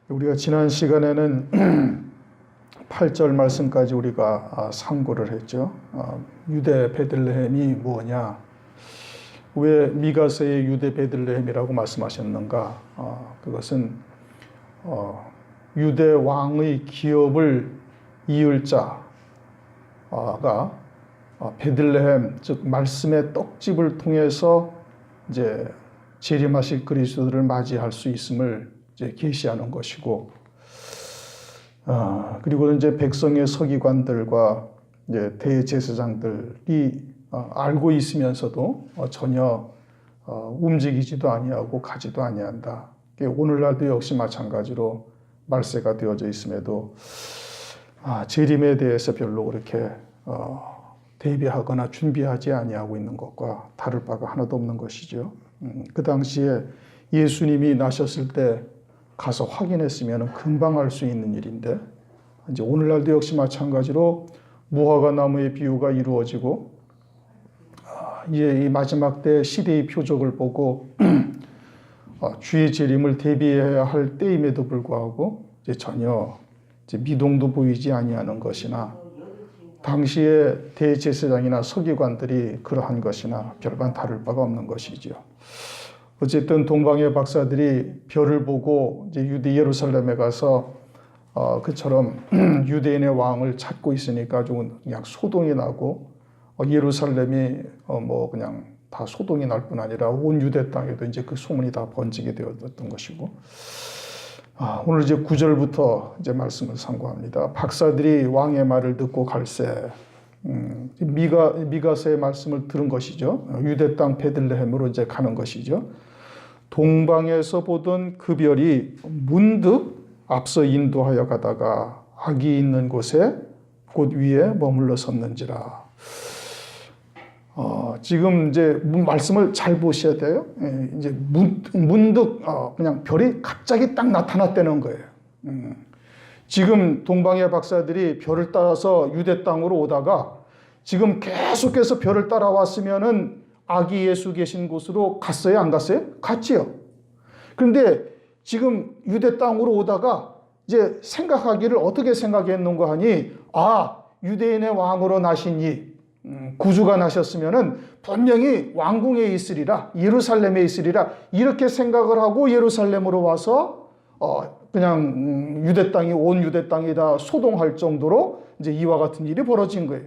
우리가 지난 시간에는 8절 말씀까지 우리가 상고를 했죠. 유대 베들레헴이 뭐냐? 왜 미가서의 유대 베들레헴이라고 말씀하셨는가? 그것은 유대 왕의 기업을 이을 자가 베들레헴, 즉 말씀의 떡집을 통해서 이제 재림하실 그리스도를 맞이할 수 있음을 이제 계시하는 것이고, 그리고 이제 백성의 서기관들과 이제 대제사장들이 알고 있으면서도 전혀 움직이지도 아니하고 가지도 아니한다. 오늘날도 역시 마찬가지로 말세가 되어져 있음에도 재림에 대해서 별로 그렇게 대비하거나 준비하지 아니하고 있는 것과 다를 바가 하나도 없는 것이죠. 그 당시에 예수님이 나셨을 때 가서 확인했으면 금방 알 수 있는 일인데, 이제 오늘날도 역시 마찬가지로 무화과 나무의 비유가 이루어지고, 이제 이 마지막 때 시대의 표적을 보고 주의 재림을 대비해야 할 때임에도 불구하고 이제 전혀 이제 미동도 보이지 아니하는 것이나, 당시의 대제사장이나 서기관들이 그러한 것이나 별반 다를 바가 없는 것이죠. 어쨌든 동방의 박사들이 별을 보고 이제 유대 예루살렘에 가서 그처럼 유대인의 왕을 찾고 있으니까 좀 그냥 소동이 나고, 예루살렘이 뭐 그냥 다 소동이 날 뿐 아니라 온 유대 땅에도 이제 그 소문이 다 번지게 되었던 것이고, 오늘 이제 9절부터 이제 말씀을 상고합니다. 박사들이 왕의 말을 듣고 갈새, 미가서의 말씀을 들은 것이죠. 유대 땅 베들레헴으로 이제 가는 것이죠. 동방에서 보던 그 별이 문득 앞서 인도하여 가다가 악이 있는 곳에 곧 위에 머물러 섰는지라. 지금 이제 말씀을 잘 보셔야 돼요. 이제 문득 그냥 별이 갑자기 딱 나타났다는 거예요. 지금 동방의 박사들이 별을 따라서 유대 땅으로 오다가 지금 계속해서 별을 따라왔으면은 아기 예수 계신 곳으로 갔어요? 안 갔어요? 갔지요. 그런데 지금 유대 땅으로 오다가 이제 생각하기를 어떻게 생각했는가 하니, 유대인의 왕으로 나신 이 구주가 나셨으면은 분명히 왕궁에 있으리라, 예루살렘에 있으리라, 이렇게 생각을 하고 예루살렘으로 와서 그냥 유대 땅이 온 유대 땅이 다 소동할 정도로 이제 이와 같은 일이 벌어진 거예요.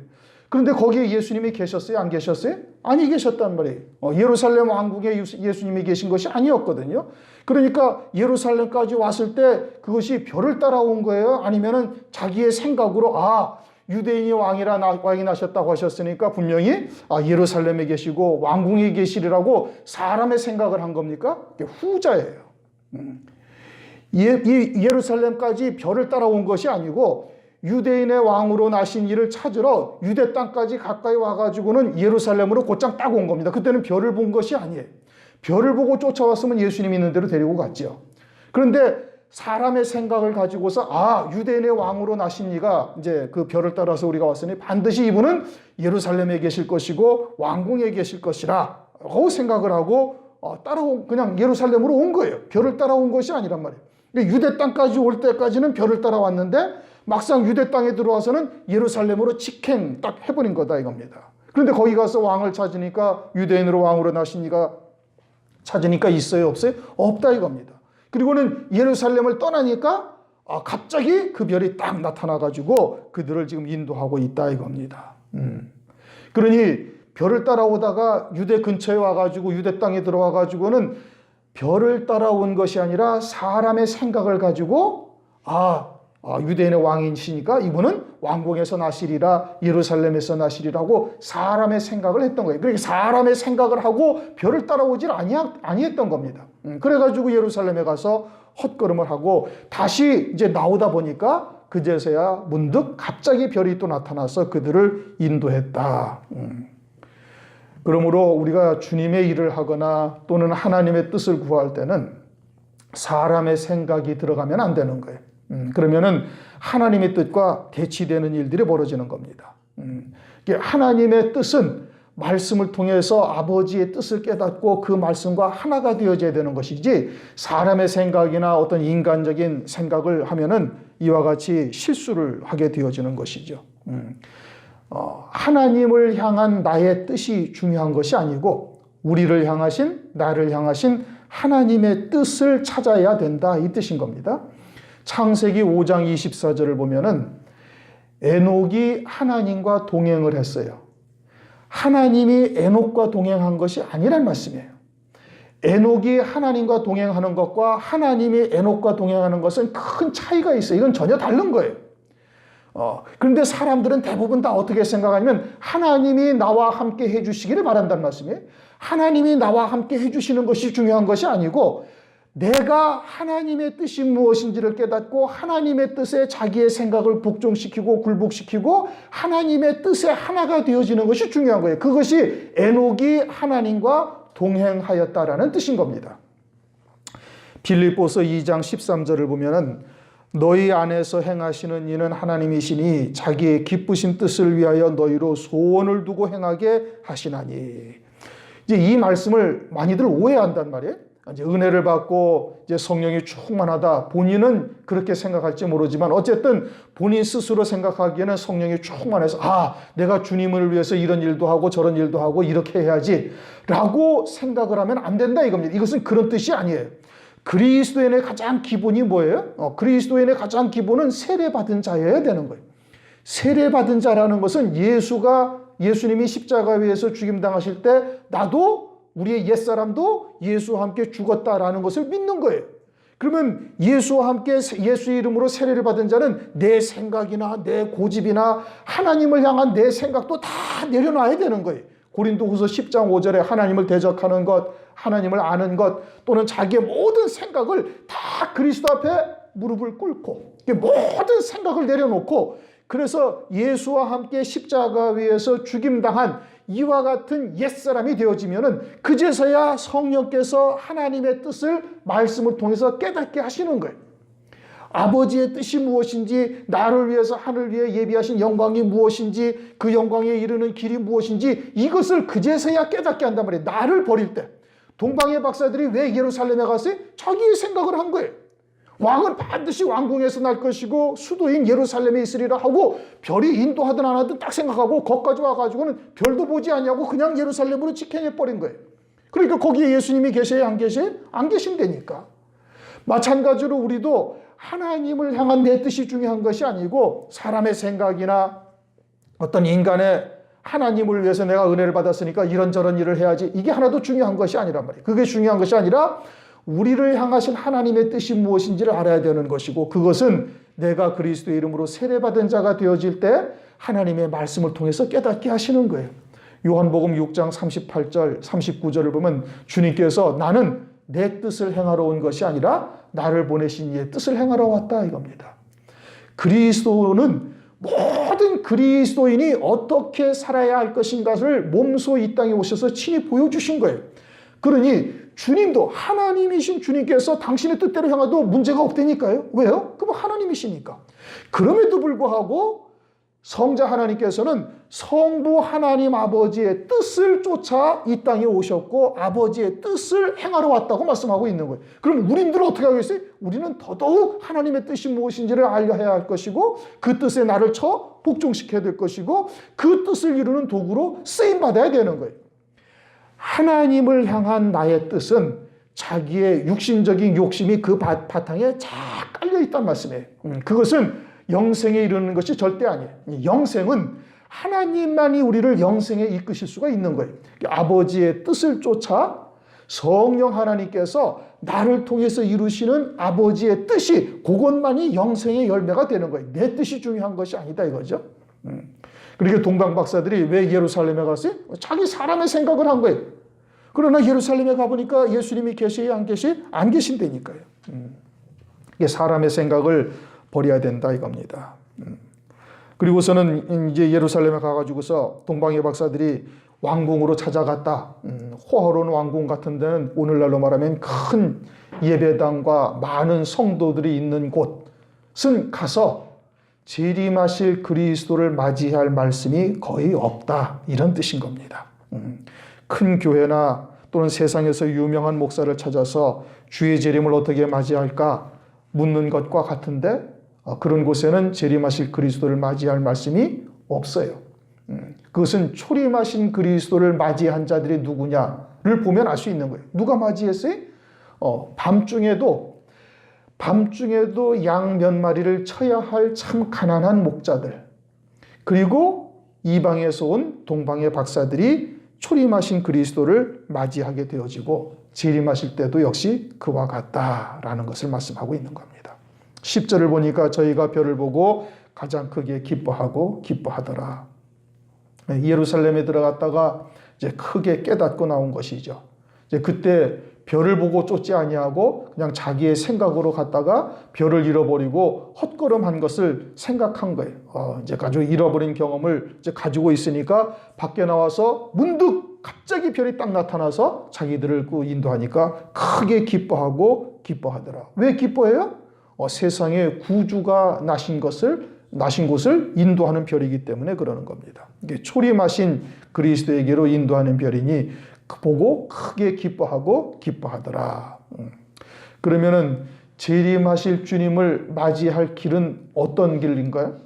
그런데 거기에 예수님이 계셨어요? 안 계셨어요? 아니, 계셨단 말이에요. 예루살렘 왕국에 예수님이 계신 것이 아니었거든요. 그러니까 예루살렘까지 왔을 때 그것이 별을 따라온 거예요? 아니면은 자기의 생각으로 유대인이 왕이 나셨다고 하셨으니까 분명히 예루살렘에 계시고 왕궁에 계시리라고 사람의 생각을 한 겁니까? 후자예요. 예루살렘까지 별을 따라온 것이 아니고 유대인의 왕으로 나신 이를 찾으러 유대 땅까지 가까이 와가지고는 예루살렘으로 곧장 딱 온 겁니다. 그때는 별을 본 것이 아니에요. 별을 보고 쫓아왔으면 예수님 있는 대로 데리고 갔죠. 그런데 사람의 생각을 가지고서 유대인의 왕으로 나신 이가 이제 그 별을 따라서 우리가 왔으니 반드시 이분은 예루살렘에 계실 것이고 왕궁에 계실 것이라 라고 생각을 하고 그냥 예루살렘으로 온 거예요. 별을 따라온 것이 아니란 말이에요. 유대 땅까지 올 때까지는 별을 따라왔는데 막상 유대 땅에 들어와서는 예루살렘으로 직행 딱 해버린 거다 이겁니다. 그런데 거기 가서 왕을 찾으니까, 유대인으로 왕으로 나신 이가 찾으니까 있어요? 없어요? 없다 이겁니다. 그리고는 예루살렘을 떠나니까 갑자기 그 별이 딱 나타나가지고 그들을 지금 인도하고 있다 이겁니다. 그러니 별을 따라오다가 유대 근처에 와가지고 유대 땅에 들어와가지고는 별을 따라온 것이 아니라 사람의 생각을 가지고 유대인의 왕이시니까 이분은 왕궁에서 나시리라, 예루살렘에서 나시리라고 사람의 생각을 했던 거예요. 그러니까 사람의 생각을 하고 별을 따라오질 아니했던 겁니다. 그래가지고 예루살렘에 가서 헛걸음을 하고 다시 이제 나오다 보니까 그제서야 문득 갑자기 별이 또 나타나서 그들을 인도했다. 그러므로 우리가 주님의 일을 하거나 또는 하나님의 뜻을 구할 때는 사람의 생각이 들어가면 안 되는 거예요. 그러면은 하나님의 뜻과 대치되는 일들이 벌어지는 겁니다. 하나님의 뜻은 말씀을 통해서 아버지의 뜻을 깨닫고 그 말씀과 하나가 되어져야 되는 것이지, 사람의 생각이나 어떤 인간적인 생각을 하면은 이와 같이 실수를 하게 되어지는 것이죠. 하나님을 향한 나의 뜻이 중요한 것이 아니고 우리를 향하신, 나를 향하신 하나님의 뜻을 찾아야 된다, 이 뜻인 겁니다. 창세기 5장 24절을 보면은 에녹이 하나님과 동행을 했어요. 하나님이 에녹과 동행한 것이 아니란 말씀이에요. 에녹이 하나님과 동행하는 것과 하나님이 에녹과 동행하는 것은 큰 차이가 있어요. 이건 전혀 다른 거예요. 그런데 사람들은 대부분 다 어떻게 생각하냐면 하나님이 나와 함께 해주시기를 바란다는 말씀이에요. 하나님이 나와 함께 해주시는 것이 중요한 것이 아니고 내가 하나님의 뜻이 무엇인지를 깨닫고 하나님의 뜻에 자기의 생각을 복종시키고 굴복시키고 하나님의 뜻에 하나가 되어지는 것이 중요한 거예요. 그것이 에녹이 하나님과 동행하였다라는 뜻인 겁니다. 빌립보서 2장 13절을 보면은 너희 안에서 행하시는 이는 하나님이시니 자기의 기쁘신 뜻을 위하여 너희로 소원을 두고 행하게 하시나니. 이제 이 말씀을 많이들 오해한단 말이에요. 이제 은혜를 받고 이제 성령이 충만하다, 본인은 그렇게 생각할지 모르지만 어쨌든 본인 스스로 생각하기에는 성령이 충만해서 내가 주님을 위해서 이런 일도 하고 저런 일도 하고 이렇게 해야지 라고 생각을 하면 안 된다 이겁니다. 이것은 그런 뜻이 아니에요. 그리스도인의 가장 기본이 뭐예요? 그리스도인의 가장 기본은 세례받은 자여야 되는 거예요. 세례받은 자라는 것은 예수님이 십자가 위에서 죽임당하실 때 나도, 우리의 옛사람도 예수와 함께 죽었다라는 것을 믿는 거예요. 그러면 예수와 함께 예수의 이름으로 세례를 받은 자는 내 생각이나 내 고집이나 하나님을 향한 내 생각도 다 내려놔야 되는 거예요. 고린도후서 10장 5절에 하나님을 대적하는 것, 하나님을 아는 것, 또는 자기의 모든 생각을 다 그리스도 앞에 무릎을 꿇고 모든 생각을 내려놓고, 그래서 예수와 함께 십자가 위에서 죽임당한 이와 같은 옛사람이 되어지면은 그제서야 성령께서 하나님의 뜻을 말씀을 통해서 깨닫게 하시는 거예요. 아버지의 뜻이 무엇인지, 나를 위해서 하늘 위에 예비하신 영광이 무엇인지, 그 영광에 이르는 길이 무엇인지, 이것을 그제서야 깨닫게 한단 말이에요. 나를 버릴 때. 동방의 박사들이 왜 예루살렘에 갔어요? 자기의 생각을 한 거예요. 왕은 반드시 왕궁에서 날 것이고 수도인 예루살렘에 있으리라 하고, 별이 인도하든 안 하든 딱 생각하고 거기까지 와가지고는 별도 보지 않냐고 그냥 예루살렘으로 직행해버린 거예요. 그러니까 거기에 예수님이 계셔야 안 계셔요? 안 계신다니까. 마찬가지로 우리도 하나님을 향한 내 뜻이 중요한 것이 아니고 사람의 생각이나 어떤 인간의, 하나님을 위해서 내가 은혜를 받았으니까 이런저런 일을 해야지, 이게 하나도 중요한 것이 아니란 말이에요. 그게 중요한 것이 아니라 우리를 향하신 하나님의 뜻이 무엇인지를 알아야 되는 것이고, 그것은 내가 그리스도의 이름으로 세례받은 자가 되어질 때 하나님의 말씀을 통해서 깨닫게 하시는 거예요. 요한복음 6장 38절 39절을 보면 주님께서 나는 내 뜻을 행하러 온 것이 아니라 나를 보내신 이의 뜻을 행하러 왔다 이겁니다. 그리스도는 모든 그리스도인이 어떻게 살아야 할 것인가를 몸소 이 땅에 오셔서 친히 보여주신 거예요. 그러니 주님도, 하나님이신 주님께서 당신의 뜻대로 향해도 문제가 없다니까요. 왜요? 그건 하나님이시니까. 그럼에도 불구하고 성자 하나님께서는 성부 하나님 아버지의 뜻을 쫓아 이 땅에 오셨고 아버지의 뜻을 행하러 왔다고 말씀하고 있는 거예요. 그럼 우리들은 어떻게 하겠어요? 우리는 더더욱 하나님의 뜻이 무엇인지를 알아야 할 것이고, 그 뜻에 나를 복종시켜야 될 것이고, 그 뜻을 이루는 도구로 쓰임받아야 되는 거예요. 하나님을 향한 나의 뜻은 자기의 육신적인 욕심이 그 바탕에 잘 깔려있단 말씀이에요. 그것은 영생에 이르는 것이 절대 아니에요. 영생은 하나님만이 우리를 영생에 이끄실 수가 있는 거예요. 아버지의 뜻을 쫓아 성령 하나님께서 나를 통해서 이루시는 아버지의 뜻이, 그것만이 영생의 열매가 되는 거예요. 내 뜻이 중요한 것이 아니다 이거죠. 그렇게 동방 박사들이 왜 예루살렘에 갔어요? 자기 사람의 생각을 한 거예요. 그러나 예루살렘에 가보니까 예수님이 계세요? 안 계세요? 안 계신다니까요. 이게 사람의 생각을 버려야 된다 이겁니다. 그리고서는 이제 예루살렘에 가가지고서 동방의 박사들이 왕궁으로 찾아갔다. 호화로운 왕궁 같은 데는 오늘날로 말하면 큰 예배당과 많은 성도들이 있는 곳은 가서 재림하실 그리스도를 맞이할 말씀이 거의 없다, 이런 뜻인 겁니다. 큰 교회나 또는 세상에서 유명한 목사를 찾아서 주의 재림을 어떻게 맞이할까 묻는 것과 같은데 그런 곳에는 재림하실 그리스도를 맞이할 말씀이 없어요. 그것은 초림하신 그리스도를 맞이한 자들이 누구냐를 보면 알 수 있는 거예요. 누가 맞이했어요? 밤중에도 양 몇 마리를 쳐야 할 참 가난한 목자들, 그리고 이방에서 온 동방의 박사들이 초림하신 그리스도를 맞이하게 되어지고 재림하실 때도 역시 그와 같다라는 것을 말씀하고 있는 겁니다. 10절을 보니까 저희가 별을 보고 가장 크게 기뻐하더라. 예루살렘에 들어갔다가 이제 크게 깨닫고 나온 것이죠. 이제 그때 별을 보고 쫓지 아니하고 그냥 자기의 생각으로 갔다가 별을 잃어버리고 헛걸음한 것을 생각한 거예요. 이제 가지고 잃어버린 경험을 이제 가지고 있으니까 밖에 나와서 문득 갑자기 별이 딱 나타나서 자기들을 인도하니까 크게 기뻐하더라. 왜 기뻐해요? 세상에 구주가 나신 곳을 인도하는 별이기 때문에 그러는 겁니다. 이게 초림하신 그리스도에게로 인도하는 별이니 보고 크게 기뻐하더라. 그러면은 재림하실 주님을 맞이할 길은 어떤 길인가요?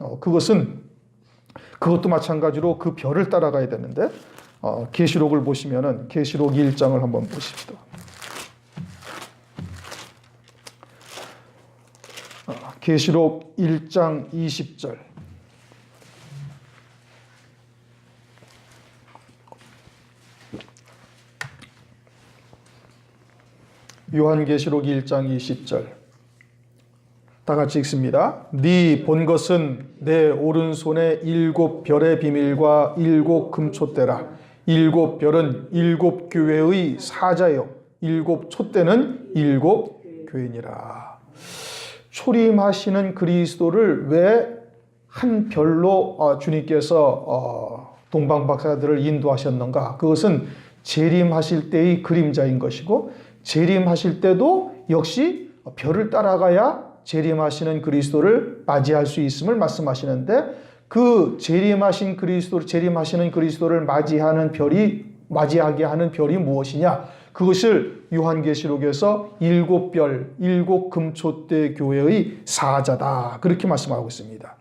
그것도 마찬가지로 그 별을 따라가야 되는데 계시록을 보시면은 계시록 1장을 한번 보십시다. 계시록 1장 20절. 요한계시록 1장 20절. 다 같이 읽습니다. 네 본 것은 내 오른손에 7별의 비밀과 7 금촛대라. 7별은 7 교회의 사자요 7 촛대는 7 교인이라. 초림하시는 그리스도를 왜 한 별로 주님께서 동방 박사들을 인도하셨는가? 그것은 재림하실 때의 그림자인 것이고 재림하실 때도 역시 별을 따라가야 재림하시는 그리스도를 맞이할 수 있음을 말씀하시는데 그 재림하시는 그리스도를 맞이하게 하는 별이 무엇이냐? 그것을 요한계시록에서 7별, 7 금촛대 교회의 사자다. 그렇게 말씀하고 있습니다.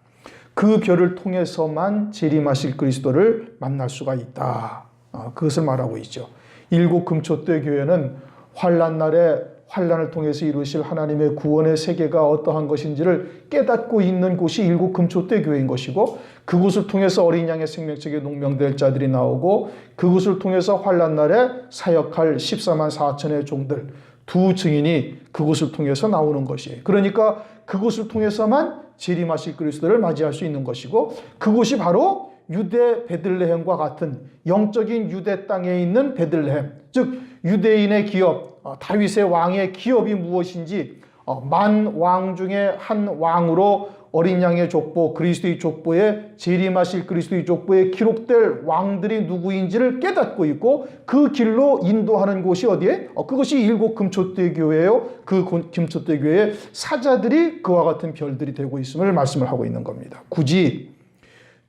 그 별을 통해서만 재림하실 그리스도를 만날 수가 있다. 그것을 말하고 있죠. 7 금촛대 교회는 환난 날에 환난을 통해서 이루실 하나님의 구원의 세계가 어떠한 것인지를 깨닫고 있는 곳이 7 금촛대 교회인 것이고 그곳을 통해서 어린 양의 생명책에 농명될 자들이 나오고 그곳을 통해서 환난 날에 사역할 14만 4천의 종들 두 증인이 그곳을 통해서 나오는 것이에요. 그러니까 그곳을 통해서만 재림하실 그리스도를 맞이할 수 있는 것이고 그곳이 바로 유대 베들레헴과 같은 영적인 유대 땅에 있는 베들레헴, 즉 유대인의 기업, 다윗의 왕의 기업이 무엇인지 만 왕 중에 한 왕으로 어린 양의 족보, 그리스도의 족보에 재림하실 그리스도의 족보에 기록될 왕들이 누구인지를 깨닫고 있고 그 길로 인도하는 곳이 어디에? 그것이 7 금촛대 교회예요. 그 금촛대 교회의 사자들이 그와 같은 별들이 되고 있음을 말씀을 하고 있는 겁니다. 굳이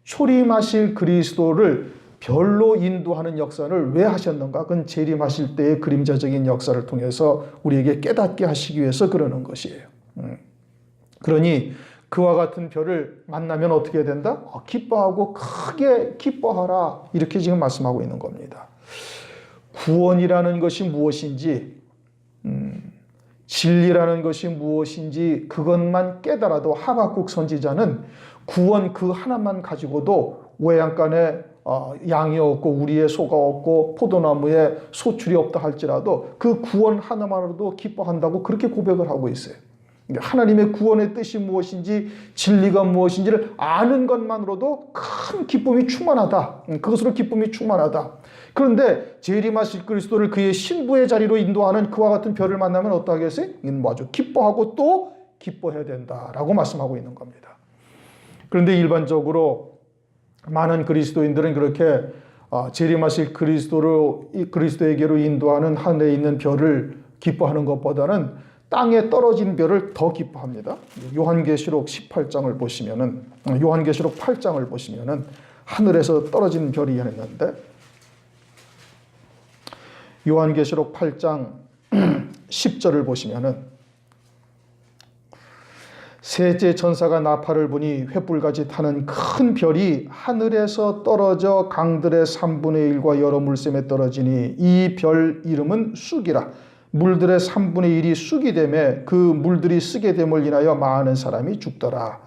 초림하실 그리스도를 별로 인도하는 역사를 왜 하셨는가? 그건 재림하실 때의 그림자적인 역사를 통해서 우리에게 깨닫게 하시기 위해서 그러는 것이에요. 그러니 그와 같은 별을 만나면 어떻게 된다? 기뻐하고 크게 기뻐하라. 이렇게 지금 말씀하고 있는 겁니다. 구원이라는 것이 무엇인지, 진리라는 것이 무엇인지 그것만 깨달아도 하박국 선지자는 구원 그 하나만 가지고도 외양간에 양이 없고 우리의 소가 없고 포도나무에 소출이 없다 할지라도 그 구원 하나만으로도 기뻐한다고 그렇게 고백을 하고 있어요. 하나님의 구원의 뜻이 무엇인지 진리가 무엇인지를 아는 것만으로도 큰 기쁨이 충만하다. 그것으로 기쁨이 충만하다. 그런데 재림하실 그리스도를 그의 신부의 자리로 인도하는 그와 같은 별을 만나면 어떠하겠어요? 이는 아주 기뻐하고 또 기뻐해야 된다라고 말씀하고 있는 겁니다. 그런데 일반적으로 많은 그리스도인들은 그렇게 재림하실 그리스도에게로 인도하는 하늘에 있는 별을 기뻐하는 것보다는 땅에 떨어진 별을 더 기뻐합니다. 요한계시록 18장을 보시면은 요한계시록 8장을 보시면은 하늘에서 떨어진 별이 있는데 요한계시록 8장 10절을 보시면은 셋째 천사가 나팔을 부니 횃불같이 타는 큰 별이 하늘에서 떨어져 강들의 3분의 1과 여러 물샘에 떨어지니 이 별 이름은 쑥이라. 물들의 3분의 1이 쑥이 되매 그 물들이 쓰게 됨을 인하여 많은 사람이 죽더라.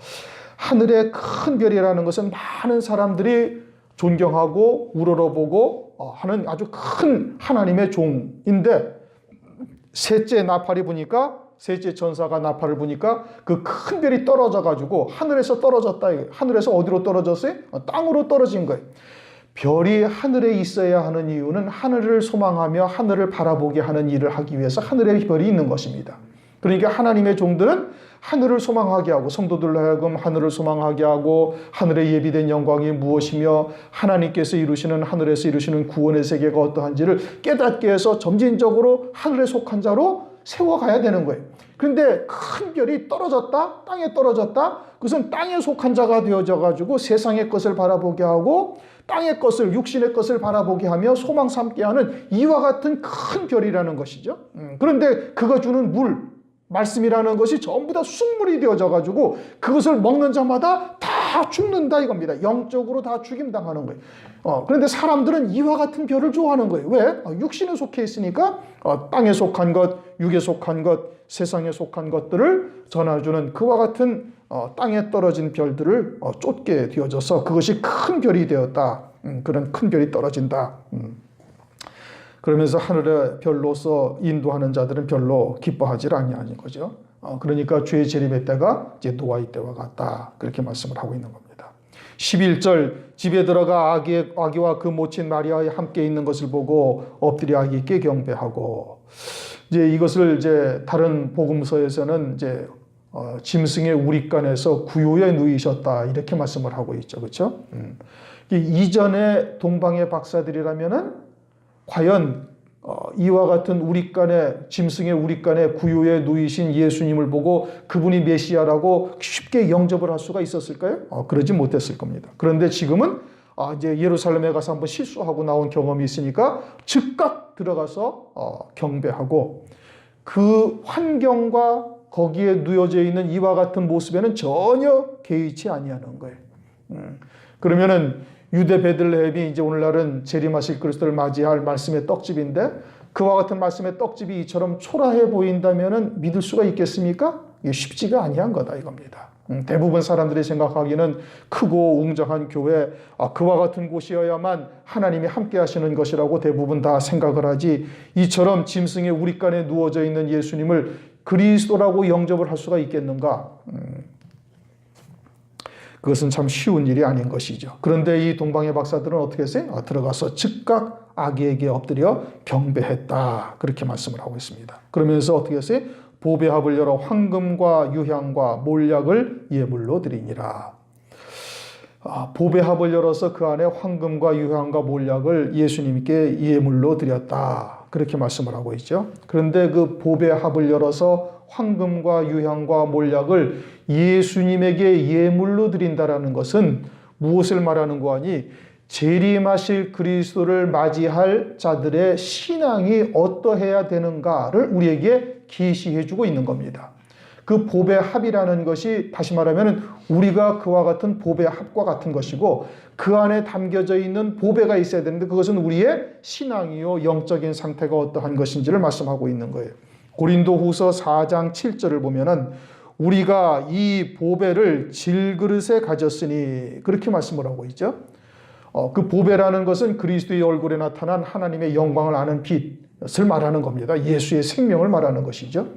하늘의 큰 별이라는 것은 많은 사람들이 존경하고 우러러보고 하는 아주 큰 하나님의 종인데, 셋째 나팔이 부니까, 셋째 천사가 나팔을 부니까 그 큰 별이 떨어져 가지고 하늘에서 떨어졌다. 하늘에서 어디로 떨어졌어요? 땅으로 떨어진 거예요. 별이 하늘에 있어야 하는 이유는 하늘을 소망하며 하늘을 바라보게 하는 일을 하기 위해서 하늘에 별이 있는 것입니다. 그러니까 하나님의 종들은 하늘을 소망하게 하고, 성도들로 하여금 하늘을 소망하게 하고, 하늘에 예비된 영광이 무엇이며 하나님께서 이루시는, 하늘에서 이루시는 구원의 세계가 어떠한지를 깨닫게 해서 점진적으로 하늘에 속한 자로 세워가야 되는 거예요. 그런데 큰 별이 떨어졌다, 땅에 떨어졌다, 그것은 땅에 속한 자가 되어져 가지고 세상의 것을 바라보게 하고 땅의 것을, 육신의 것을 바라보게 하며 소망 삼게 하는 이와 같은 큰 별이라는 것이죠. 그런데 그가 주는 물, 말씀이라는 것이 전부 다 쑥물이 되어져 가지고 그것을 먹는 자마다 다 죽는다 이겁니다. 영적으로 다 죽임당하는 거예요. 그런데 사람들은 이와 같은 별을 좋아하는 거예요. 왜? 육신에 속해 있으니까 땅에 속한 것, 육에 속한 것, 세상에 속한 것들을 전해주는 그와 같은 땅에 떨어진 별들을 쫓게 되어져서 그것이 큰 별이 되었다. 그런 큰 별이 떨어진다. 그러면서 하늘의 별로서 인도하는 자들은 별로 기뻐하지 아니하는 거죠. 그러니까 주의 재림의 때가 이제 노아의 때와 같다. 그렇게 말씀을 하고 있는 겁니다. 11절, 집에 들어가 아기와 그 모친 마리아와 함께 있는 것을 보고 엎드려 아기께 경배하고, 이제 이것을 이제 다른 복음서에서는 이제 짐승의 우릿간에서 구요에 누이셨다 이렇게 말씀을 하고 있죠, 그렇죠? 이전의 동방의 박사들이라면은 과연 이와 같은 우릿간에, 짐승의 우릿간에 구요에 누이신 예수님을 보고 그분이 메시아라고 쉽게 영접을 할 수가 있었을까요? 그러지 못했을 겁니다. 그런데 지금은 이제 예루살렘에 가서 한번 실수하고 나온 경험이 있으니까 즉각 들어가서 경배하고, 그 환경과 거기에 누여져 있는 이와 같은 모습에는 전혀 개의치 아니하는 거예요. 그러면은 유대 베들레헴이 이제 오늘날은 재림하실 그리스도를 맞이할 말씀의 떡집인데, 그와 같은 말씀의 떡집이 이처럼 초라해 보인다면은 믿을 수가 있겠습니까? 이게 쉽지가 아니한 거다 이겁니다. 대부분 사람들이 생각하기는 크고 웅장한 교회, 그와 같은 곳이어야만 하나님이 함께 하시는 것이라고 대부분 다 생각을 하지, 이처럼 짐승의 우릿간에 누워져 있는 예수님을 그리스도라고 영접을 할 수가 있겠는가? 그것은 참 쉬운 일이 아닌 것이죠. 그런데 이 동방의 박사들은 어떻게 했어요? 들어가서 즉각 아기에게 엎드려 경배했다. 그렇게 말씀을 하고 있습니다. 그러면서 어떻게 했어요? 보배합을 열어 황금과 유향과 몰약을 예물로 드리니라. 보배합을 열어서 그 안에 황금과 유향과 몰약을 예수님께 예물로 드렸다. 그렇게 말씀을 하고 있죠. 그런데 그 보배합을 열어서 황금과 유향과 몰약을 예수님에게 예물로 드린다라는 것은 무엇을 말하는 거 아니? 재림하실 그리스도를 맞이할 자들의 신앙이 어떠해야 되는가를 우리에게 계시해 주고 있는 겁니다. 그 보배합이라는 것이 다시 말하면 우리가 그와 같은 보배합과 같은 것이고, 그 안에 담겨져 있는 보배가 있어야 되는데 그것은 우리의 신앙이요 영적인 상태가 어떠한 것인지를 말씀하고 있는 거예요. 고린도후서 4장 7절을 보면은 우리가 이 보배를 질그릇에 가졌으니 그렇게 말씀을 하고 있죠. 그 보배라는 것은 그리스도의 얼굴에 나타난 하나님의 영광을 아는 빛을 말하는 겁니다. 예수의 생명을 말하는 것이죠.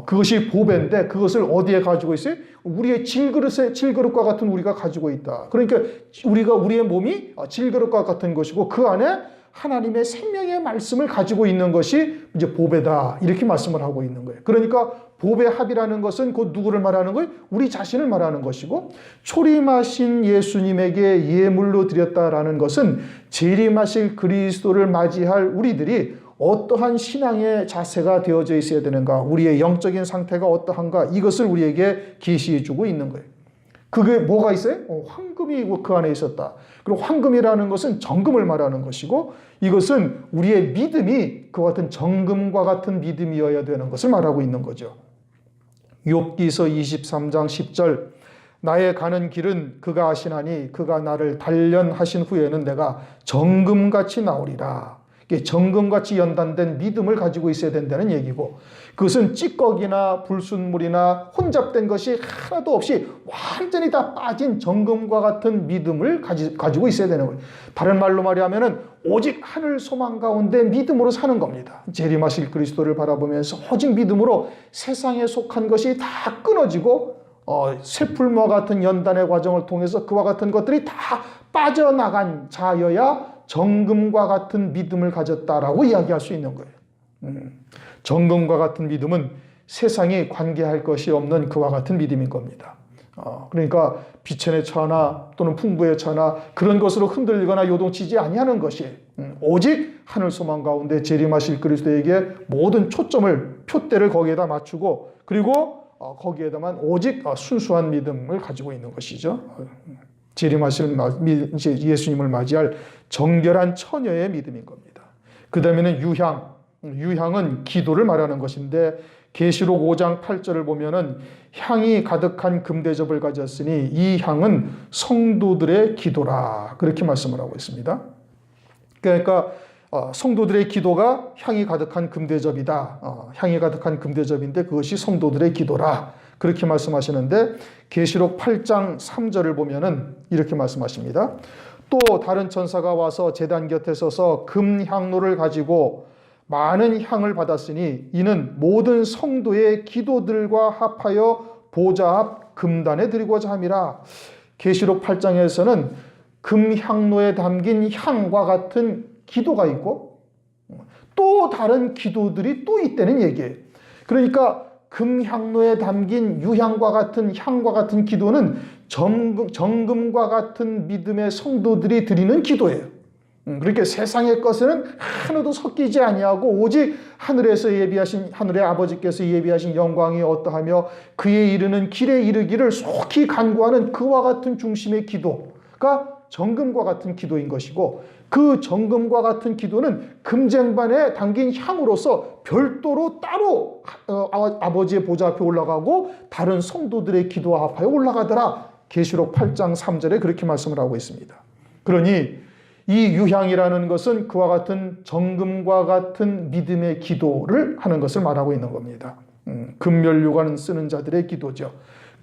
그것이 보배인데 그것을 어디에 가지고 있어요? 우리의 질그릇과 같은 우리가 가지고 있다. 그러니까 우리의 몸이 질그릇과 같은 것이고 그 안에 하나님의 생명의 말씀을 가지고 있는 것이 이제 보배다. 이렇게 말씀을 하고 있는 거예요. 그러니까 보배합이라는 것은 곧 누구를 말하는 거예요? 우리 자신을 말하는 것이고, 초림하신 예수님에게 예물로 드렸다라는 것은 재림하실 그리스도를 맞이할 우리들이 어떠한 신앙의 자세가 되어져 있어야 되는가, 우리의 영적인 상태가 어떠한가, 이것을 우리에게 계시해 주고 있는 거예요. 그게 뭐가 있어요? 황금이 그 안에 있었다. 그리고 황금이라는 것은 정금을 말하는 것이고 이것은 우리의 믿음이 그와 같은 정금과 같은 믿음이어야 되는 것을 말하고 있는 거죠. 욥기서 23장 10절 나의 가는 길은 그가 아시나니 그가 나를 단련하신 후에는 내가 정금같이 나오리라. 정금같이 연단된 믿음을 가지고 있어야 된다는 얘기고 그것은 찌꺼기나 불순물이나 혼잡된 것이 하나도 없이 완전히 다 빠진 정금과 같은 믿음을 가지고 있어야 되는 거예요. 다른 말로 말하면 오직 하늘 소망 가운데 믿음으로 사는 겁니다. 재림하실 그리스도를 바라보면서 오직 믿음으로 세상에 속한 것이 다 끊어지고 쇠풀무와 같은 연단의 과정을 통해서 그와 같은 것들이 다 빠져나간 자여야 정금과 같은 믿음을 가졌다라고 이야기할 수 있는 거예요. 정금과 같은 믿음은 세상에 관계할 것이 없는 그와 같은 믿음인 겁니다. 그러니까 비천에 처하나 또는 풍부에 처하나 그런 것으로 흔들리거나 요동치지 아니하는 것이 오직 하늘 소망 가운데 재림하실 그리스도에게 모든 초점을 표대를 거기에다 맞추고 그리고 거기에다만 오직 순수한 믿음을 가지고 있는 것이죠. 재림하실 예수님을 맞이할 정결한 처녀의 믿음인 겁니다. 그 다음에는 유향은 기도를 말하는 것인데 계시록 5장 8절을 보면은 향이 가득한 금대접을 가졌으니 이 향은 성도들의 기도라 그렇게 말씀을 하고 있습니다. 그러니까 성도들의 기도가 향이 가득한 금대접이다. 향이 가득한 금대접인데 그것이 성도들의 기도라. 그렇게 말씀하시는데 계시록 8장 3절을 보면은 이렇게 말씀하십니다. 또 다른 천사가 와서 제단 곁에 서서 금향로를 가지고 많은 향을 받았으니 이는 모든 성도의 기도들과 합하여 보좌 앞 금단에 드리고자 함이라. 계시록 8장에서는 금향로에 담긴 향과 같은 기도가 있고 또 다른 기도들이 또 있다는 얘기예요. 그러니까 금향로에 담긴 유향과 같은 향과 같은 기도는 정금과 같은 믿음의 성도들이 드리는 기도예요. 그렇게 세상의 것은 하나도 섞이지 아니하고 오직 하늘에서 예비하신 하늘의 아버지께서 예비하신 영광이 어떠하며 그에 이르는 길에 이르기를 속히 간구하는 그와 같은 중심의 기도가 정금과 같은 기도인 것이고 그 정금과 같은 기도는 금쟁반에 담긴 향으로서 별도로 따로 아버지의 보좌 앞에 올라가고 다른 성도들의 기도와 합하여 올라가더라. 계시록 8장 3절에 그렇게 말씀을 하고 있습니다. 그러니 이 유향이라는 것은 그와 같은 정금과 같은 믿음의 기도를 하는 것을 말하고 있는 겁니다. 금면류관 쓰는 자들의 기도죠.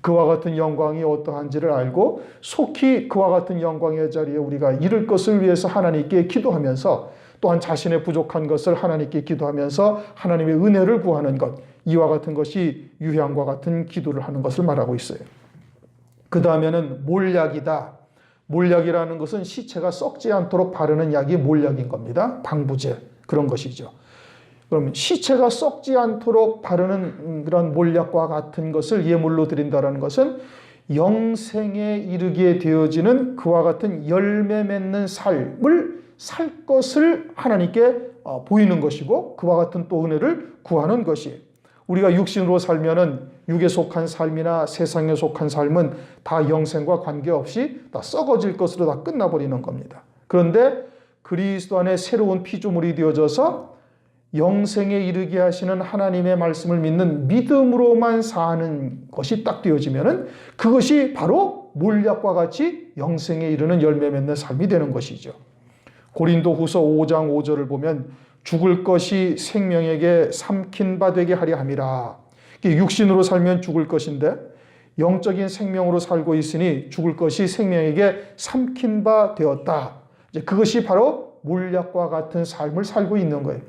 그와 같은 영광이 어떠한지를 알고 속히 그와 같은 영광의 자리에 우리가 이를 것을 위해서 하나님께 기도하면서 또한 자신의 부족한 것을 하나님께 기도하면서 하나님의 은혜를 구하는 것, 이와 같은 것이 유향과 같은 기도를 하는 것을 말하고 있어요. 그 다음에는 몰약이다. 몰약이라는 것은 시체가 썩지 않도록 바르는 약이 몰약인 겁니다. 방부제 그런 것이죠. 그럼 시체가 썩지 않도록 바르는 그런 몰약과 같은 것을 예물로 드린다는 것은 영생에 이르게 되어지는 그와 같은 열매 맺는 삶을 살 것을 하나님께 보이는 것이고 그와 같은 또 은혜를 구하는 것이 우리가 육신으로 살면은 육에 속한 삶이나 세상에 속한 삶은 다 영생과 관계없이 다 썩어질 것으로 다 끝나버리는 겁니다. 그런데 그리스도 안에 새로운 피조물이 되어져서 영생에 이르게 하시는 하나님의 말씀을 믿는 믿음으로만 사는 것이 딱 되어지면은 그것이 바로 몰약과 같이 영생에 이르는 열매 맺는 삶이 되는 것이죠. 고린도후서 5장 5절을 보면 죽을 것이 생명에게 삼킨 바 되게 하려 함이라. 육신으로 살면 죽을 것인데 영적인 생명으로 살고 있으니 죽을 것이 생명에게 삼킨 바 되었다. 이제 그것이 바로 몰약과 같은 삶을 살고 있는 거예요.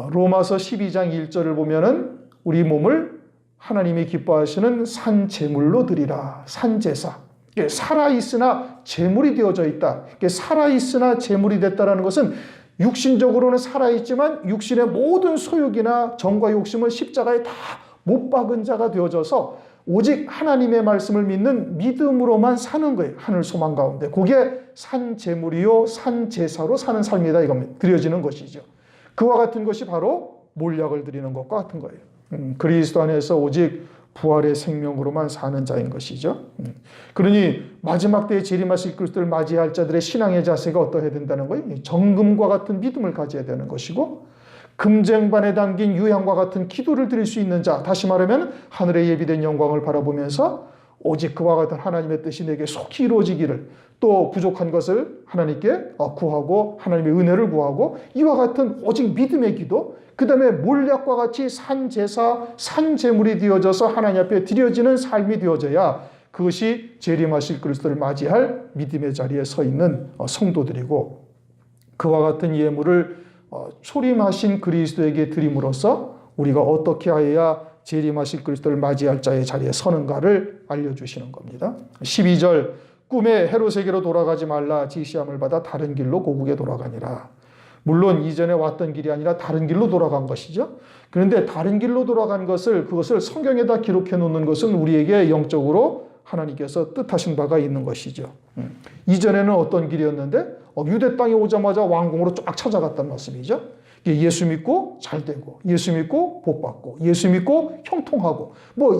로마서 12장 1절을 보면은 우리 몸을 하나님이 기뻐하시는 산제물로 드리라. 산제사. 살아있으나 제물이 되어져 있다. 살아있으나 제물이 됐다는 것은 육신적으로는 살아있지만 육신의 모든 소욕이나 정과 욕심을 십자가에 다 못 박은 자가 되어져서 오직 하나님의 말씀을 믿는 믿음으로만 사는 거예요. 하늘 소망 가운데. 그게 산제물이요 산제사로 사는 삶이다. 이겁니다. 드려지는 것이죠. 그와 같은 것이 바로 몰약을 드리는 것과 같은 거예요. 그리스도 안에서 오직 부활의 생명으로만 사는 자인 것이죠. 그러니 마지막 때에 재림하실 그리스도를 맞이할 자들의 신앙의 자세가 어떠해야 된다는 거예요? 정금과 같은 믿음을 가져야 되는 것이고, 금쟁반에 담긴 유향과 같은 기도를 드릴 수 있는 자, 다시 말하면 하늘에 예비된 영광을 바라보면서 오직 그와 같은 하나님의 뜻이 내게 속히 이루어지기를, 또 부족한 것을 하나님께 구하고 하나님의 은혜를 구하고, 이와 같은 오직 믿음의 기도, 그 다음에 몰약과 같이 산제사, 산제물이 되어져서 하나님 앞에 드려지는 삶이 되어져야 그것이 재림하실 그리스도를 맞이할 믿음의 자리에 서 있는 성도들이고, 그와 같은 예물을 초림하신 그리스도에게 드림으로써 우리가 어떻게 하여야 재림하실 그리스도를 맞이할 자의 자리에 서는가를 알려주시는 겁니다. 12절, 꿈에 헤롯에게로 돌아가지 말라 지시함을 받아 다른 길로 고국에 돌아가니라. 물론 이전에 왔던 길이 아니라 다른 길로 돌아간 것이죠. 그런데 다른 길로 돌아간 것을, 그것을 성경에다 기록해 놓는 것은 우리에게 영적으로 하나님께서 뜻하신 바가 있는 것이죠. 이전에는 어떤 길이었는데 유대 땅에 오자마자 왕궁으로 쫙 찾아갔단 말씀이죠. 예수 믿고 잘 되고, 예수 믿고 복 받고, 예수 믿고 형통하고,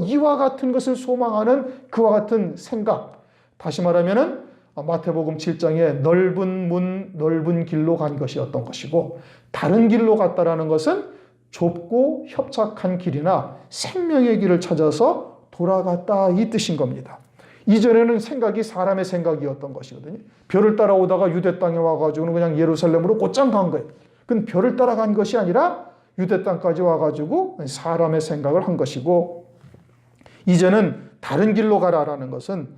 이와 같은 것을 소망하는 그와 같은 생각. 다시 말하면은 마태복음 7장에 넓은 문, 넓은 길로 간 것이었던 것이고, 다른 길로 갔다라는 것은 좁고 협착한 길이나 생명의 길을 찾아서 돌아갔다, 이 뜻인 겁니다. 이전에는 생각이 사람의 생각이었던 것이거든요. 별을 따라오다가 유대 땅에 와가지고는 그냥 예루살렘으로 곧장 간 거예요. 그건 별을 따라간 것이 아니라 유대 땅까지 와가지고 사람의 생각을 한 것이고, 이제는 다른 길로 가라라는 것은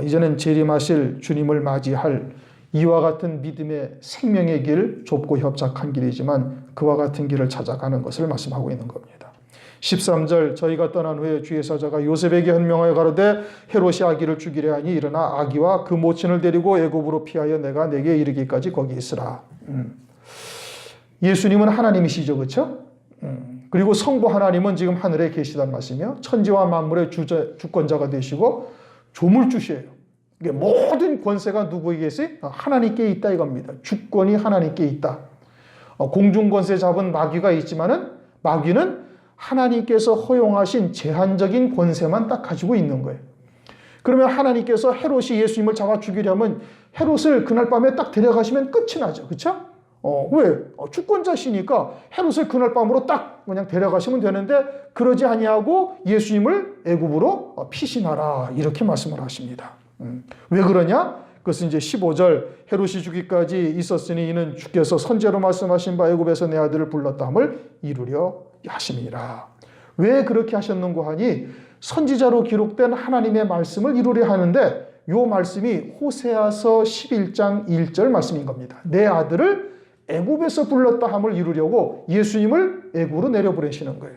이제는 재림하실 주님을 맞이할 이와 같은 믿음의 생명의 길, 좁고 협착한 길이지만 그와 같은 길을 찾아가는 것을 말씀하고 있는 겁니다. 13절, 저희가 떠난 후에 주의 사자가 요셉에게 현명하여 가로되 헤롯이 아기를 죽이려 하니 일어나 아기와 그 모친을 데리고 애굽으로 피하여 내가 내게 이르기까지 거기 있으라. 예수님은 하나님이시죠, 그렇죠? 그리고 성부 하나님은 지금 하늘에 계시단 말씀이요. 천지와 만물의 주권자가 되시고 조물주시예요. 모든 권세가 누구에게 있어요? 하나님께 있다 이겁니다. 주권이 하나님께 있다. 공중권세 잡은 마귀가 있지만은 마귀는 하나님께서 허용하신 제한적인 권세만 딱 가지고 있는 거예요. 그러면 하나님께서 헤롯이 예수님을 잡아 죽이려면 헤롯을 그날 밤에 딱 데려가시면 끝이 나죠. 그렇죠? 왜? 주권자시니까 헤롯을 그날 밤으로 딱 그냥 데려가시면 되는데, 그러지 아니하고 예수님을 애굽으로 피신하라, 이렇게 말씀을 하십니다. 왜 그러냐? 그것은 이제 15절, 헤롯이 죽기까지 있었으니 이는 주께서 선제로 말씀하신 바 애굽에서 내 아들을 불렀다 함을 이루려 하심이라. 왜 그렇게 하셨는고 하니, 선지자로 기록된 하나님의 말씀을 이루려 하는데, 요 말씀이 호세아서 11장 1절 말씀인 겁니다. 내 아들을 애굽에서 불렀다 함을 이루려고 예수님을 애굽으로 내려보내시는 거예요.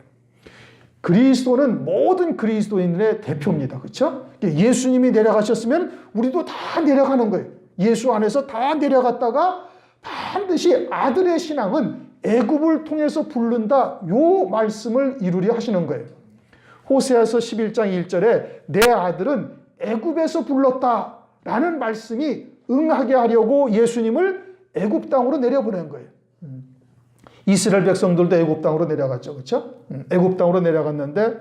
그리스도는 모든 그리스도인들의 대표입니다. 그렇죠? 예수님이 내려가셨으면 우리도 다 내려가는 거예요. 예수 안에서 다 내려갔다가 반드시 아들의 신앙은 애굽을 통해서 부른다, 요 말씀을 이루려 하시는 거예요. 호세아서 11장 1절에 내 아들은 애굽에서 불렀다라는 말씀이 응하게 하려고 예수님을 애굽 땅으로 내려보낸 거예요. 이스라엘 백성들도 애굽 땅으로 내려갔죠. 그렇죠? 애굽 땅으로 내려갔는데,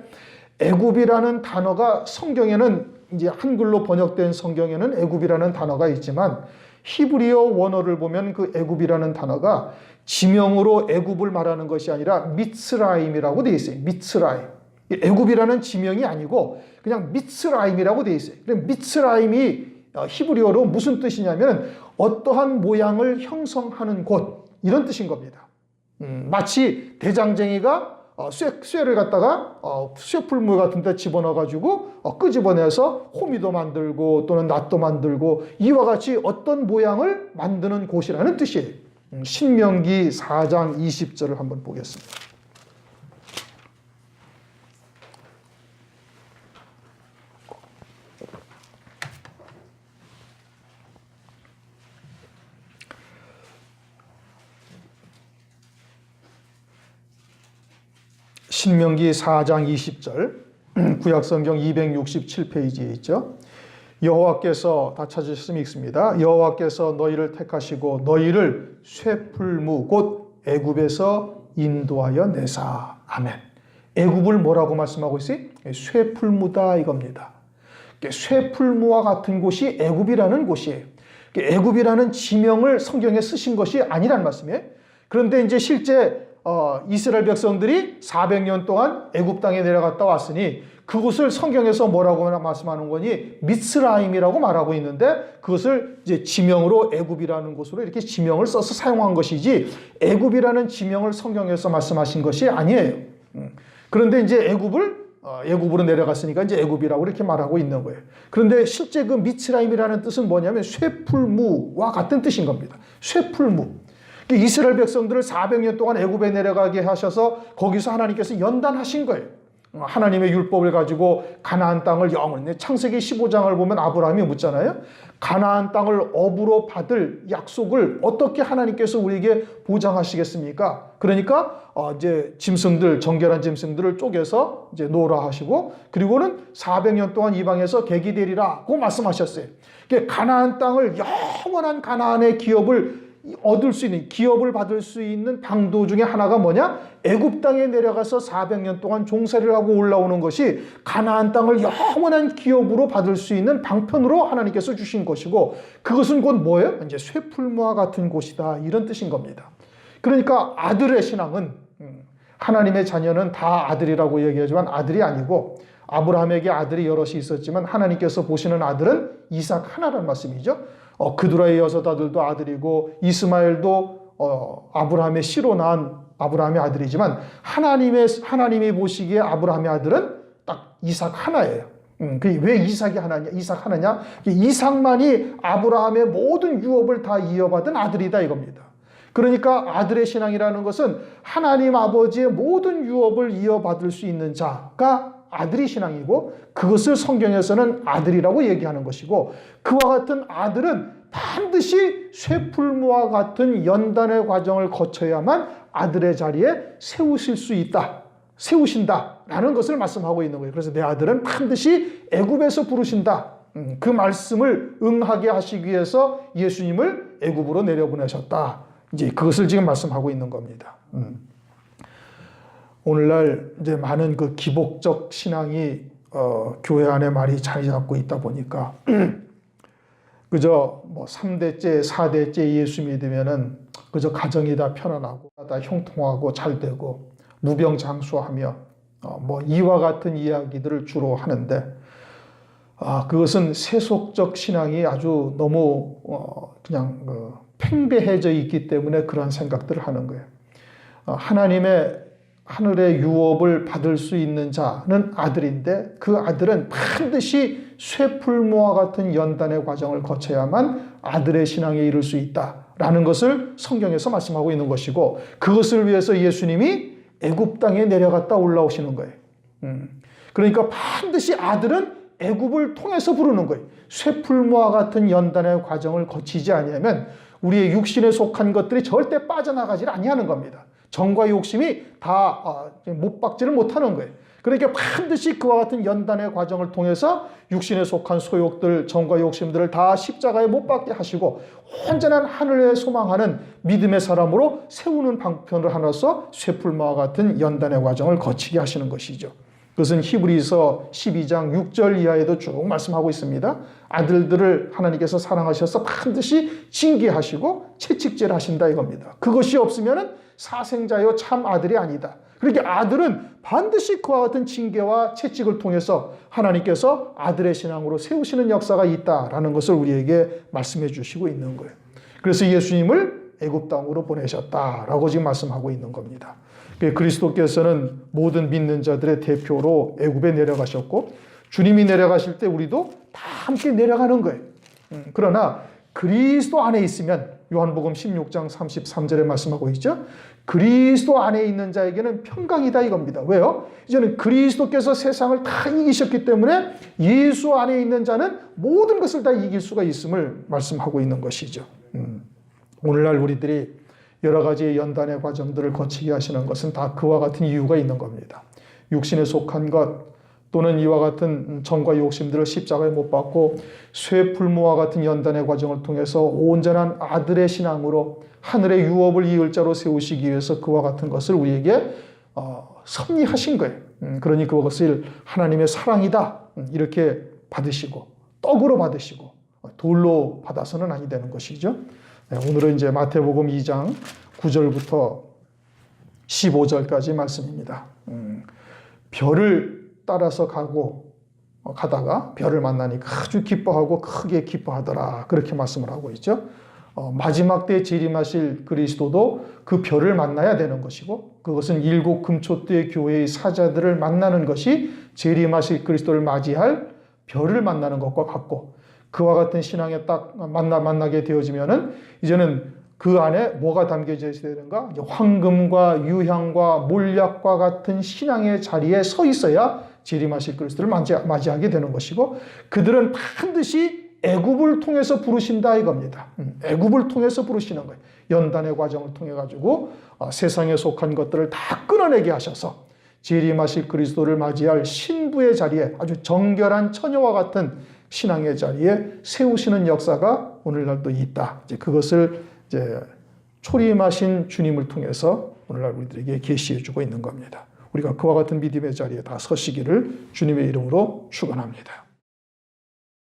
애굽이라는 단어가 성경에는, 이제 한글로 번역된 성경에는 애굽이라는 단어가 있지만 히브리어 원어를 보면 그 애굽이라는 단어가 지명으로 애굽을 말하는 것이 아니라 미츠라임이라고 되어 있어요. 미츠라임. 애굽이라는 지명이 아니고 그냥 미츠라임이라고 되어 있어요. 미츠라임이 히브리어로 무슨 뜻이냐면 어떠한 모양을 형성하는 곳, 이런 뜻인 겁니다. 마치 대장쟁이가 쇠를 갖다가 쇠풀물 같은 데 집어넣어가지고 끄집어내서 호미도 만들고 또는 낫도 만들고, 이와 같이 어떤 모양을 만드는 곳이라는 뜻이에요. 신명기 4장 20절을 한번 보겠습니다. 신명기 4장 20절, 구약성경 267페이지에 있죠. 여호와께서, 다 찾으셨으면 읽습니다. 여호와께서 너희를 택하시고 너희를 쇠풀무 곧 애굽에서 인도하여 내사. 아멘. 애굽을 뭐라고 말씀하고 있어요? 쇠풀무다 이겁니다. 쇠풀무와 같은 곳이 애굽이라는 곳이에요. 애굽이라는 지명을 성경에 쓰신 것이 아니란 말씀이에요. 그런데 이제 실제 이스라엘 백성들이 400년 동안 애굽 땅에 내려갔다 왔으니 그곳을 성경에서 뭐라고 말씀하는 거니? 미스라임이라고 말하고 있는데 그것을 이제 지명으로 애굽이라는 곳으로 이렇게 지명을 써서 사용한 것이지 애굽이라는 지명을 성경에서 말씀하신 것이 아니에요. 그런데 이제 애굽으로 내려갔으니까 이제 애굽이라고 이렇게 말하고 있는 거예요. 그런데 실제 그 미스라임이라는 뜻은 뭐냐면 쇠풀무와 같은 뜻인 겁니다. 쇠풀무. 이스라엘 백성들을 400년 동안 애굽에 내려가게 하셔서 거기서 하나님께서 연단하신 거예요. 하나님의 율법을 가지고 가나안 땅을 영원히, 창세기 15장을 보면 아브라함이 묻잖아요. 가나안 땅을 업으로 받을 약속을 어떻게 하나님께서 우리에게 보장하시겠습니까? 그러니까 이제 짐승들, 정결한 짐승들을 쪼개서 이제 놓으라 하시고, 그리고는 400년 동안 이방에서 객이 되리라고 말씀하셨어요. 가나안 땅을, 영원한 가나안의 기업을 얻을 수 있는, 기업을 받을 수 있는 방도 중에 하나가 뭐냐? 애굽 땅에 내려가서 400년 동안 종살이를 하고 올라오는 것이 가나안 땅을 영원한 기업으로 받을 수 있는 방편으로 하나님께서 주신 것이고, 그것은 곧 뭐예요? 이제 쇠풀무와 같은 곳이다, 이런 뜻인 겁니다. 그러니까 아들의 신앙은, 하나님의 자녀는 다 아들이라고 얘기하지만 아들이 아니고, 아브라함에게 아들이 여럿이 있었지만 하나님께서 보시는 아들은 이삭 하나라는 말씀이죠. 그두라의 여섯 아들도 아들이고, 이스마엘도 아브라함의 씨로 낳은 아브라함의 아들이지만 하나님이 보시기에 아브라함의 아들은 딱 이삭 하나예요. 왜 이삭이 하나냐? 이삭 하나냐? 이삭만이 아브라함의 모든 유업을 다 이어받은 아들이다 이겁니다. 그러니까 아들의 신앙이라는 것은 하나님 아버지의 모든 유업을 이어받을 수 있는 자가 아들이 신앙이고, 그것을 성경에서는 아들이라고 얘기하는 것이고, 그와 같은 아들은 반드시 쇠풀무와 같은 연단의 과정을 거쳐야만 아들의 자리에 세우신다라는 것을 말씀하고 있는 거예요. 그래서 내 아들은 반드시 애굽에서 부르신다. 그 말씀을 응하게 하시기 위해서 예수님을 애굽으로 내려보내셨다. 이제 그것을 지금 말씀하고 있는 겁니다. 오늘날 이제 많은 그 기복적 신앙이 교회 안에 많이 자리 잡고 있다 보니까 그저 뭐 3대째, 4대째 예수 믿으면은 그저 가정이 다 편안하고 다 형통하고 잘 되고 무병장수하며 뭐 이와 같은 이야기들을 주로 하는데, 그것은 세속적 신앙이 아주 너무 그냥 팽배해져 있기 때문에 그런 생각들을 하는 거예요. 하나님의 하늘의 유업을 받을 수 있는 자는 아들인데, 그 아들은 반드시 쇠풀무와 같은 연단의 과정을 거쳐야만 아들의 신앙에 이를 수 있다라는 것을 성경에서 말씀하고 있는 것이고, 그것을 위해서 예수님이 애굽 땅에 내려갔다 올라오시는 거예요. 그러니까 반드시 아들은 애굽을 통해서 부르는 거예요. 쇠풀무와 같은 연단의 과정을 거치지 아니하면 우리의 육신에 속한 것들이 절대 빠져나가지 아니하는 겁니다. 정과 욕심이 다 못 박지를 못하는 거예요. 그러니까 반드시 그와 같은 연단의 과정을 통해서 육신에 속한 소욕들, 정과 욕심들을 다 십자가에 못 박게 하시고 온전한 하늘에 소망하는 믿음의 사람으로 세우는 방편을 하나서 쇠풀무와 같은 연단의 과정을 거치게 하시는 것이죠. 그것은 히브리서 12장 6절 이하에도 쭉 말씀하고 있습니다. 아들들을 하나님께서 사랑하셔서 반드시 징계하시고 채찍질 하신다 이겁니다. 그것이 없으면 사생자요 참 아들이 아니다. 그러니까 아들은 반드시 그와 같은 징계와 채찍을 통해서 하나님께서 아들의 신앙으로 세우시는 역사가 있다라는 것을 우리에게 말씀해 주시고 있는 거예요. 그래서 예수님을 애굽 땅으로 보내셨다라고 지금 말씀하고 있는 겁니다. 그리스도께서는 모든 믿는 자들의 대표로 애굽에 내려가셨고, 주님이 내려가실 때 우리도 다 함께 내려가는 거예요. 그러나 그리스도 안에 있으면, 요한복음 16장 33절에 말씀하고 있죠. 그리스도 안에 있는 자에게는 평강이다 이겁니다. 왜요? 이제는 그리스도께서 세상을 다 이기셨기 때문에 예수 안에 있는 자는 모든 것을 다 이길 수가 있음을 말씀하고 있는 것이죠. 오늘날 우리들이 여러 가지 연단의 과정들을 거치게 하시는 것은 다 그와 같은 이유가 있는 겁니다. 육신에 속한 것, 또는 이와 같은 정과 욕심들을 십자가에 못 박고 쇠풀무와 같은 연단의 과정을 통해서 온전한 아들의 신앙으로 하늘의 유업을 이을 자로 세우시기 위해서 그와 같은 것을 우리에게 섭리하신 거예요. 그러니 그것을 하나님의 사랑이다 이렇게 받으시고 떡으로 받으시고 돌로 받아서는 아니 되는 것이죠. 오늘은 이제 마태복음 2장 9절부터 15절까지 말씀입니다. 별을 따라서 가다가 별을 만나니까 아주 기뻐하고 크게 기뻐하더라. 그렇게 말씀을 하고 있죠. 마지막 때 재림하실 그리스도도 그 별을 만나야 되는 것이고 그것은 일곱 금초대 교회의 사자들을 만나는 것이 재림하실 그리스도를 맞이할 별을 만나는 것과 같고 그와 같은 신앙에 딱 만나게 되어지면은 이제는 그 안에 뭐가 담겨져 있어야 되는가? 황금과 유향과 몰약과 같은 신앙의 자리에 서 있어야 재림하실 그리스도를 맞이하게 되는 것이고 그들은 반드시 애굽을 통해서 부르신다 이겁니다. 애굽을 통해서 부르시는 거예요. 연단의 과정을 통해 가지고 세상에 속한 것들을 다 끊어내게 하셔서 재림하실 그리스도를 맞이할 신부의 자리에 아주 정결한 처녀와 같은 신앙의 자리에 세우시는 역사가 오늘날도 있다. 이제 그것을 이제 초림하신 주님을 통해서 오늘날 우리들에게 계시해 주고 있는 겁니다. 우리가 그와 같은 믿음의 자리에 다 서시기를 주님의 이름으로 축원합니다.